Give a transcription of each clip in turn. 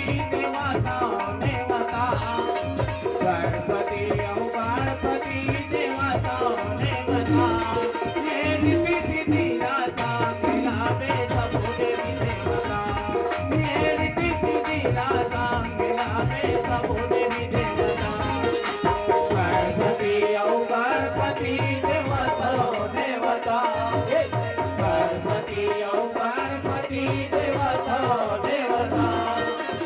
देवता देवता गणपति औ गणपति देवता देवता ये रिद्धि सिद्धि राजा मिलावे सबो देवी देवता ये रिद्धि सिद्धि राजा मिलावे सबो देवी देवता गणपति औ गणपति देवता देवता गणपति औ गणपति देवता देवता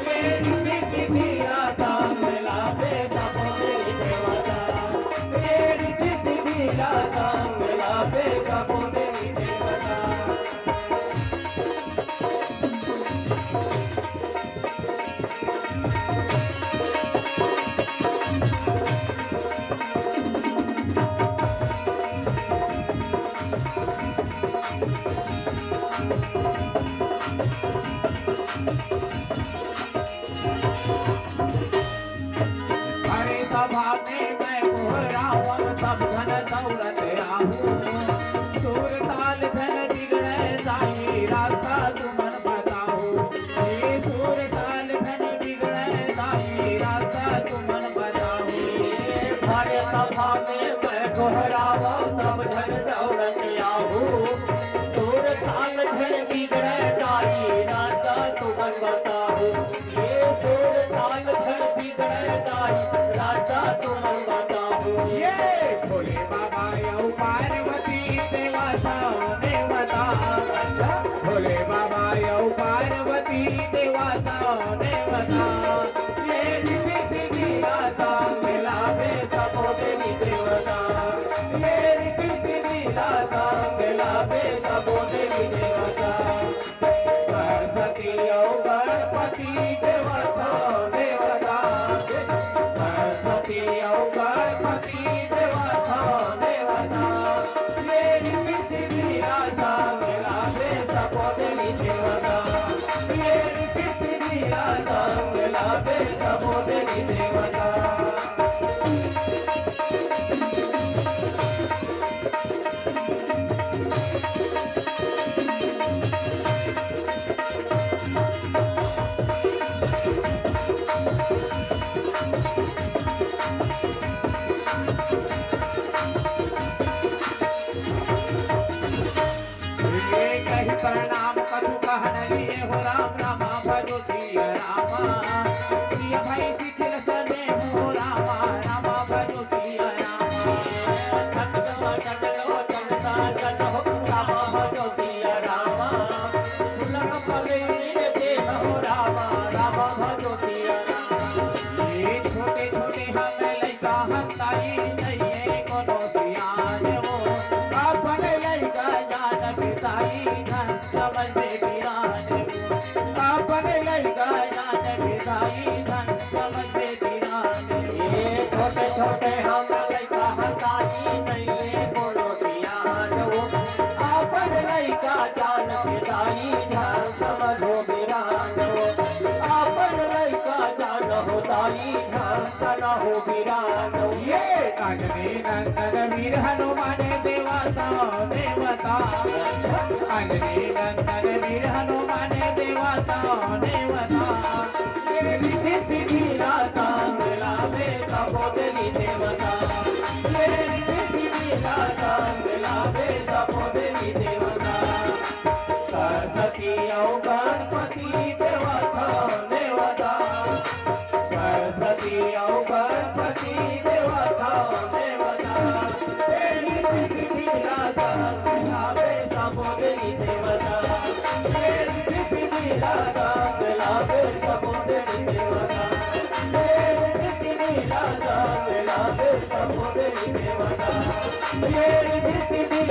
ये रिद्धि सिद्धि राजा मिलावे सबो देवी देवता ये रिद्धि सिद्धि राजा मिलावे सबो देवी देवता सभा में मैं कोहरावम सब धन दौलत राहू सूर ताल धन बिगड़े जाई रास्ता तुमन बताओ ये सूर ताल धन बिगड़े जाई रास्ता तुमन बताओ हरे सभा में मैं कोहरावम सब धन दौलत राहू सूर ताल धन बिगड़े जाई रास्ता तुमन बताओ ये सूर ताल धन बिगड़े जाई राजा तुमन बताओ ये भोले बाबा यौ पार्वती देवता देवता भोले बाबा यौ पार्वती देवता देवता ये रिद्धि सिद्धि राजा मिलावे सबो देवी देवता ये रिद्धि सिद्धि राजा मिलावे सबो देवी देवता गणपति औ गणपति देवता देवता गणपति औ गणपति देवता देवता ये रिद्धि सिद्धि राजा मिलावे सबो देवी देवता ये रिद्धि सिद्धि राजा मिलावे सबो देवी देवता प्रणाम कछु कहन लिए हो राम रामा भजो सिया रामा सिया भाई सिखल सने हो रामा रामा भजो सिया रामा ठंडवा ठंडलो चंदा चलो रामा भजो सिया रामा फुलक पगे दे हो रामा रामा भजो सिया रामा ये छोटे छोटे हम लइका हताई नहीं कोनो सियान हो अपन लइका जान पिताई समझ में बिरान अपन लड़का जान पिताई धन समझ में बिरान ये छोटे छोटे हम लड़का हताई नहीं बोलो बिरान वो अपन लड़का जान पिताई धन समझो बिरान वो अपन लड़का जान होताई धन सना हो बिरान ये कागने नंदन वीर हनुमान देवता देवता कागने नंदन वीर हनुमान देवता देवता ये रिद्धि सिद्धि राजा मिलावे सबो देवी देवता ये रिद्धि सिद्धि राजा मिलावे सबो देवी देवता गणपति औ गणपति देवता देवता गणपति औ गणपति देवता देवता ये रिद्धि सिद्धि राजा मिलावे सबो देवी देवता ये रिद्धि सिद्धि राजा मिलावे सबो देवी देवता ये रिद्धि सिद्धि राजा मिलावे सबो देवी देवता ये रिद्धि सिद्धि